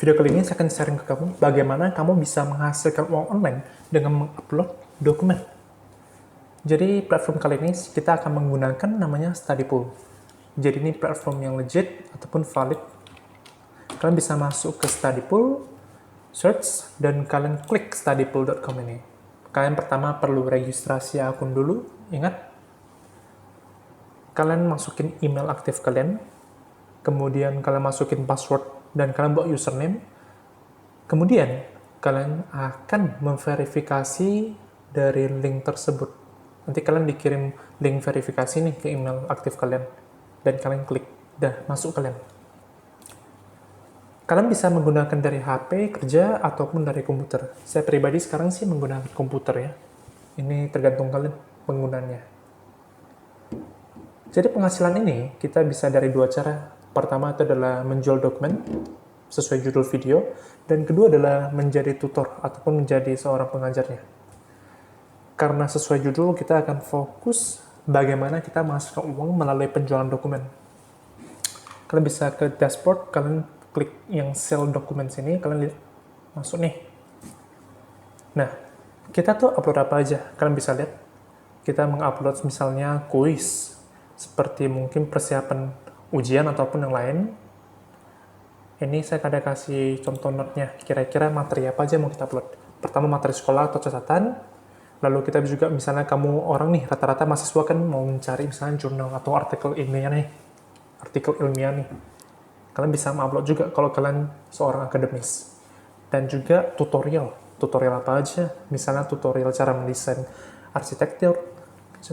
video kali ini saya akan sharing ke kamu bagaimana kamu bisa menghasilkan uang online dengan mengupload dokumen. Jadi platform kali ini kita akan menggunakan namanya Studypool. Jadi ini platform yang legit ataupun valid. Kalian bisa masuk ke Studypool, search, dan kalian klik studypool.com ini. Kalian pertama perlu registrasi akun dulu, ingat. Kalian masukin email aktif kalian, kemudian kalian masukin password, dan kalian buat username, kemudian kalian akan memverifikasi dari link tersebut. Nanti kalian dikirim link verifikasi nih ke email aktif kalian, dan kalian klik, dah masuk kalian. Kalian bisa menggunakan dari HP, kerja, ataupun dari komputer. Saya pribadi sekarang sih menggunakan komputer ya. Ini tergantung kalian penggunanya. Jadi penghasilan ini kita bisa dari dua cara. Pertama itu adalah menjual dokumen sesuai judul video, dan kedua adalah menjadi tutor ataupun menjadi seorang pengajarnya. Karena sesuai judul, kita akan fokus bagaimana kita menghasilkan uang melalui penjualan dokumen. Kalian bisa ke dashboard, kalian klik yang sell dokumen sini, kalian lihat, masuk nih. Nah, kita tuh upload apa aja, kalian bisa lihat. Kita mengupload misalnya kuis, seperti mungkin persiapan ujian ataupun yang lain. Ini saya ada kasih contoh note-nya, kira-kira materi apa aja mau kita upload. Pertama materi sekolah atau catatan, lalu kita juga misalnya kamu orang nih, rata-rata mahasiswa kan mau mencari misalnya jurnal atau artikel ilmiah nih. Kalian bisa upload juga kalau kalian seorang akademis. Dan juga tutorial apa aja, misalnya tutorial cara mendesain arsitektur,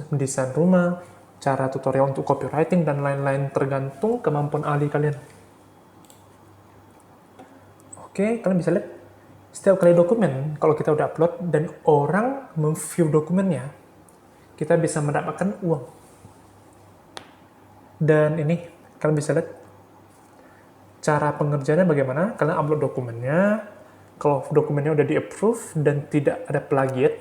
mendesain rumah, cara tutorial untuk copywriting, dan lain-lain tergantung kemampuan ahli kalian. Oke, kalian bisa lihat, setiap kali dokumen, kalau kita udah upload, dan orang memview dokumennya, kita bisa mendapatkan uang. Dan ini, kalian bisa lihat, cara pengerjaannya bagaimana, kalian upload dokumennya, kalau dokumennya udah di-approve, dan tidak ada plagiat,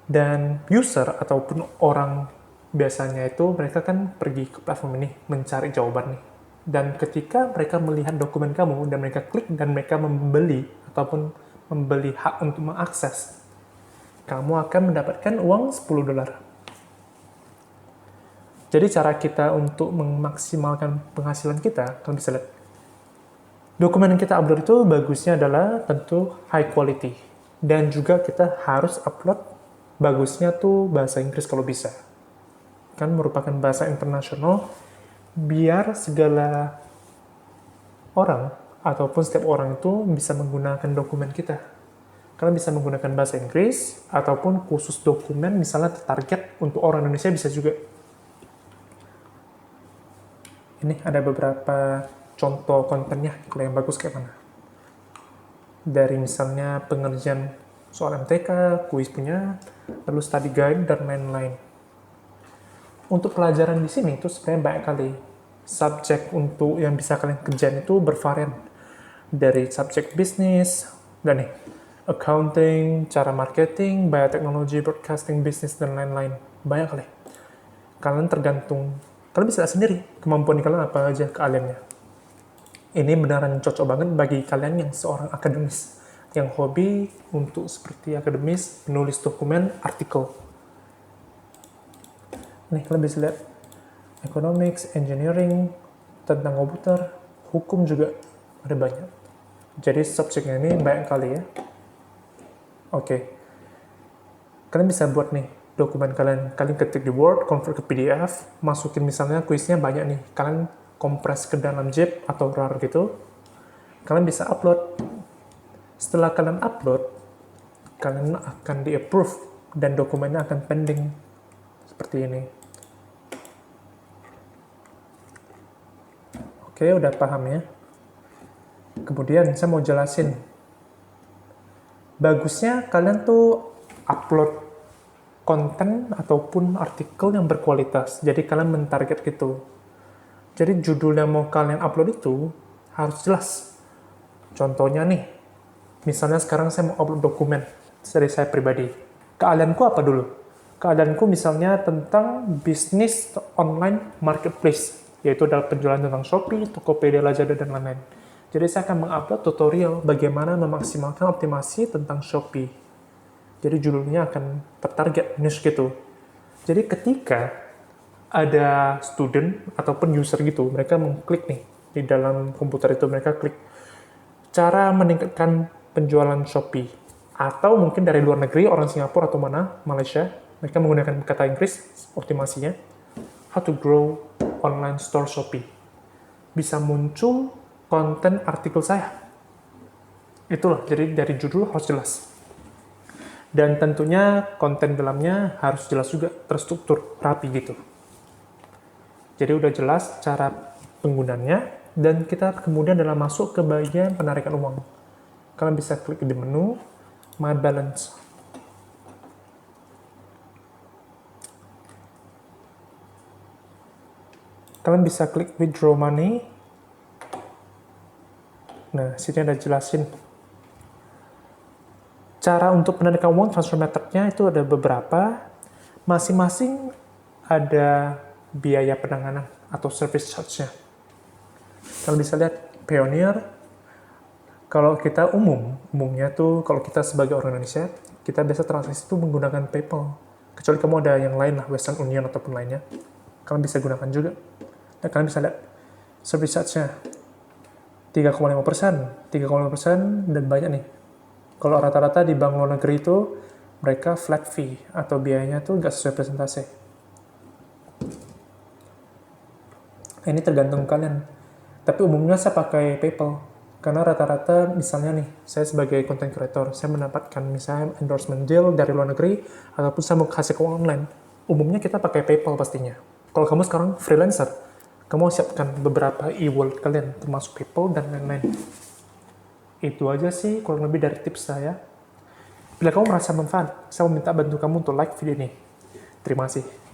dan user ataupun orang biasanya itu mereka kan pergi ke platform ini mencari jawaban nih. Dan ketika mereka melihat dokumen kamu dan mereka klik dan mereka membeli ataupun membeli hak untuk mengakses, kamu akan mendapatkan uang $10. Jadi cara kita untuk memaksimalkan penghasilan kita, kalian bisa lihat. Dokumen yang kita upload itu bagusnya adalah tentu high quality. Dan juga kita harus upload bagusnya tuh bahasa Inggris kalau bisa. Kan merupakan bahasa internasional, biar segala orang ataupun setiap orang itu bisa menggunakan dokumen kita. Kalian bisa menggunakan bahasa Inggris ataupun khusus dokumen misalnya target untuk orang Indonesia bisa juga. Ini ada beberapa contoh kontennya kalau yang bagus kayak mana. Dari misalnya pengerjaan soal MTK, kuis punya, lalu study guide dan lain-lain. Untuk pelajaran di sini itu sebenarnya banyak kali. Subjek untuk yang bisa kalian kerjain itu bervarian. Dari subjek bisnis, dan nih, accounting, cara marketing, bioteknologi, broadcasting, bisnis, dan lain-lain. Banyak kali. Kalian tergantung, kalian bisa lihat sendiri kemampuan kalian apa aja keahliannya. Ini beneran cocok banget bagi kalian yang seorang akademis, yang hobi untuk seperti akademis, menulis dokumen, artikel. Nih, kalian bisa lihat economics, engineering, tentang komputer, hukum juga ada banyak. Jadi subjeknya ini banyak kali ya. Oke. Kalian bisa buat nih dokumen kalian ketik di Word, convert ke PDF, masukin misalnya kuisnya banyak nih. Kalian kompres ke dalam zip atau RAR gitu. Kalian bisa upload. Setelah kalian upload, kalian akan di-approve dan dokumennya akan pending seperti ini. Oke, udah paham ya. Kemudian saya mau jelasin. Bagusnya kalian tuh upload konten ataupun artikel yang berkualitas. Jadi kalian mentarget gitu. Jadi judul yang mau kalian upload itu harus jelas. Contohnya nih, misalnya sekarang saya mau upload dokumen dari saya pribadi. Keahlianku apa dulu? Keahlianku misalnya tentang bisnis online marketplace, yaitu dalam penjualan tentang Shopee, Tokopedia, Lazada, dan lain-lain. Jadi saya akan mengupload tutorial bagaimana memaksimalkan optimasi tentang Shopee. Jadi judulnya akan tertarget niche gitu. Jadi ketika ada student ataupun user gitu, mereka mengklik nih di dalam komputer itu, mereka klik cara meningkatkan penjualan Shopee. Atau mungkin dari luar negeri, orang Singapura atau mana, Malaysia, mereka menggunakan kata Inggris, optimasinya, how to grow online store Shopee. Bisa muncul konten artikel saya. Itulah, jadi dari judul harus jelas. Dan tentunya konten dalamnya harus jelas juga, terstruktur, rapi gitu. Jadi udah jelas cara penggunanya, dan kita kemudian adalah masuk ke bagian penarikan uang. Kalian bisa klik di menu My Balance. Kalian bisa klik Withdraw Money. Nah, sini ada jelasin. Cara untuk penarikan uang, transfer method-nya itu ada beberapa. Masing-masing ada biaya penanganan atau service charge-nya. Kalian bisa lihat Payoneer. Kalau kita umumnya tuh kalau kita sebagai orang Indonesia, kita biasa transaksi itu menggunakan PayPal. Kecuali kamu ada yang lain lah, Western Union ataupun lainnya. Kalian bisa gunakan juga. Nah, kalian bisa lihat service charge-nya. 3,5%, dan banyak nih. Kalau rata-rata di bank luar negeri itu, mereka flat fee, atau biayanya tuh nggak sesuai presentasi. Ini tergantung kalian. Tapi umumnya saya pakai PayPal. Karena rata-rata, misalnya nih, saya sebagai content creator, saya mendapatkan misalnya endorsement deal dari luar negeri, ataupun saya mau kasih ke online. Umumnya kita pakai PayPal pastinya. Kalau kamu sekarang freelancer, kamu siapkan beberapa e-wallet kalian, termasuk PayPal dan lain-lain. Itu aja sih kurang lebih dari tips saya. Bila kamu merasa manfaat, saya meminta bantu kamu untuk like video ini. Terima kasih.